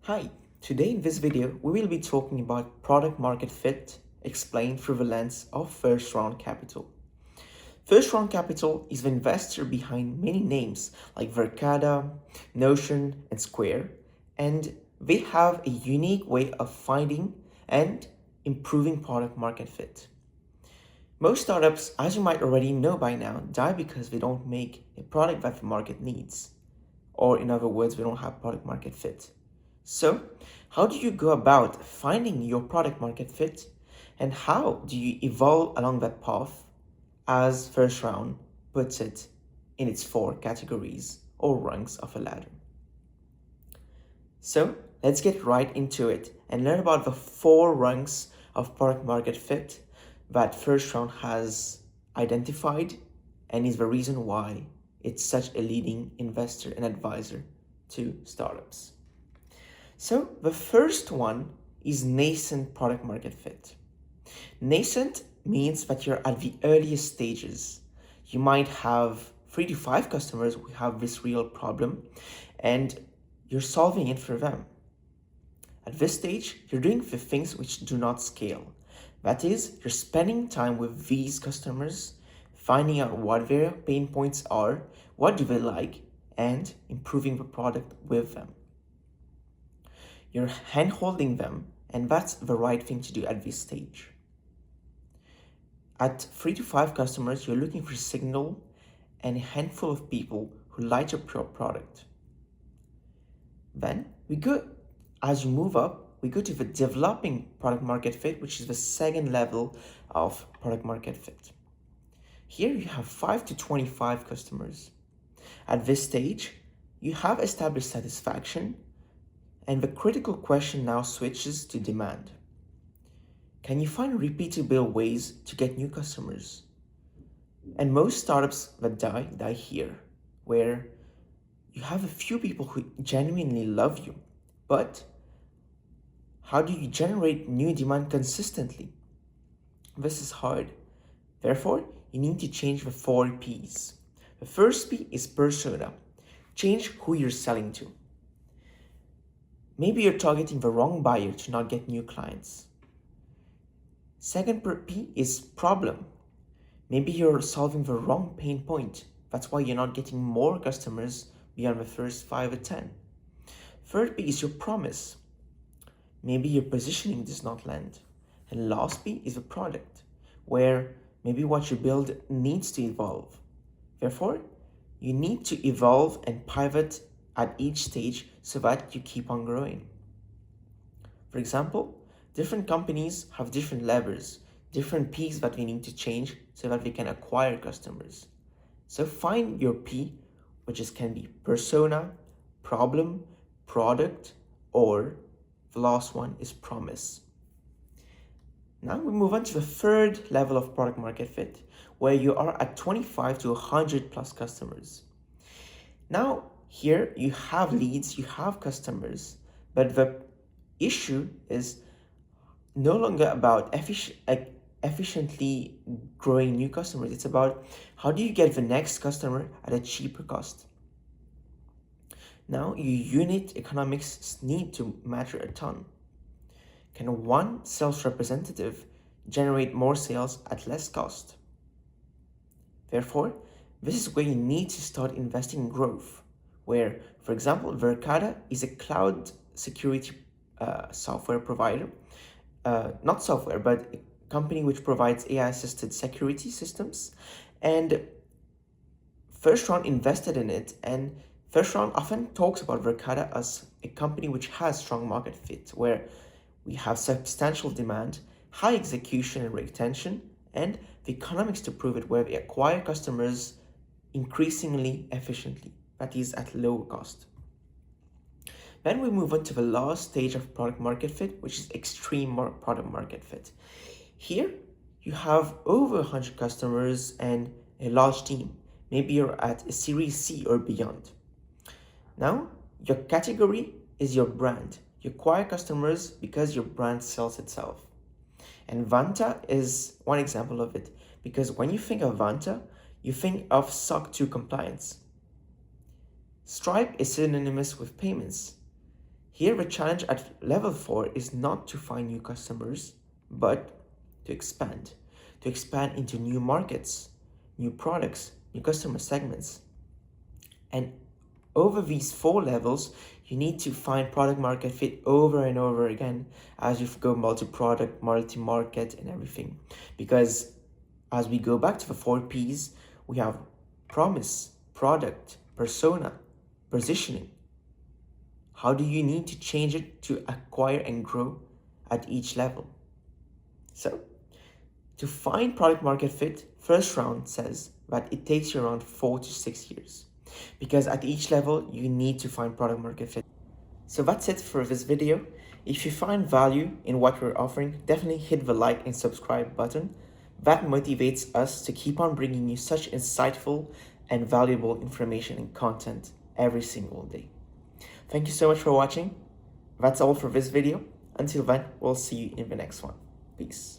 Hi, today in this video we will be talking about product market fit explained through the lens of first round capital. First round capital is the investor behind many names like Verkada, Notion, and Square, and they have a unique way of finding and improving product market fit. Most startups, as you might already know by now, die because they don't make a product that the market needs. Or in other words, they don't have product market fit. So, how do you go about finding your product market fit, and how do you evolve along that path, as first round puts it in its 4 categories or rungs of a ladder? So, let's get right into it and learn about the 4 rungs of product market fit that first round has identified and is the reason why it's such a leading investor and advisor to startups. So the first one is nascent product market fit. Nascent means that you're at the earliest stages. You might have 3 to 5 customers who have this real problem and you're solving it for them. At this stage, you're doing the things which do not scale. That is, you're spending time with these customers, finding out what their pain points are, what do they like, and improving the product with them. You're hand-holding them, and that's the right thing to do at this stage. At 3 to 5 customers, you're looking for signal and a handful of people who like your product. Then as you move up, we go to the developing product market fit, which is the second level of product market fit. Here you have 5 to 25 customers. At this stage, you have established satisfaction, and the critical question now switches to demand. Can you find repeatable ways to get new customers? And most startups that die here, where you have a few people who genuinely love you, but how do you generate new demand consistently? This is hard. Therefore, you need to change the 4 P's. The first P is persona. Change who you're selling to. Maybe you're targeting the wrong buyer to not get new clients. Second P is problem. Maybe you're solving the wrong pain point. That's why you're not getting more customers beyond the first 5 or 10. Third P is your promise. Maybe your positioning does not land. And last P is the product, where maybe what you build needs to evolve. Therefore, you need to evolve and pivot at each stage so that you keep on growing. For example, different companies have different levers, different P's that they need to change so that they can acquire customers. So find your P, which can be persona, problem, product, or the last one is promise. Now we move on to the third level of product market fit, where you are at 25 to 100 plus customers. Now, here you have leads, you have customers, but the issue is no longer about efficiently growing new customers. It's about how do you get the next customer at a cheaper cost. Now, your unit economics need to matter a ton. Can one sales representative generate more sales at less cost? Therefore, this is where you need to start investing in growth, where, for example, Verkada is a cloud security software provider, not software, but a company which provides AI-assisted security systems, and First Round invested in it, and First Round often talks about Verkada as a company which has strong market fit, where we have substantial demand, high execution and retention, and the economics to prove it, where we acquire customers increasingly efficiently, that is at lower cost. Then we move on to the last stage of product market fit, which is extreme product market fit. Here, you have over 100 customers and a large team. Maybe you're at a Series C or beyond. Now, your category is your brand. You acquire customers because your brand sells itself. And Vanta is one example of it, because when you think of Vanta, you think of SOC 2 compliance. Stripe is synonymous with payments. Here, the challenge at level 4 is not to find new customers, but to expand. To expand into new markets, new products, new customer segments. And over these 4 levels, you need to find product market fit over and over again as you go multi-product, multi-market, and everything. Because as we go back to the 4 Ps, we have promise, product, persona, positioning. How do you need to change it to acquire and grow at each level? So, to find product market fit, first round says that it takes you around 4 to 6 years. Because at each level, you need to find product market fit. So that's it for this video. If you find value in what we're offering, definitely hit the like and subscribe button. That motivates us to keep on bringing you such insightful and valuable information and content every single day. Thank you so much for watching. That's all for this video. Until then, we'll see you in the next one. Peace.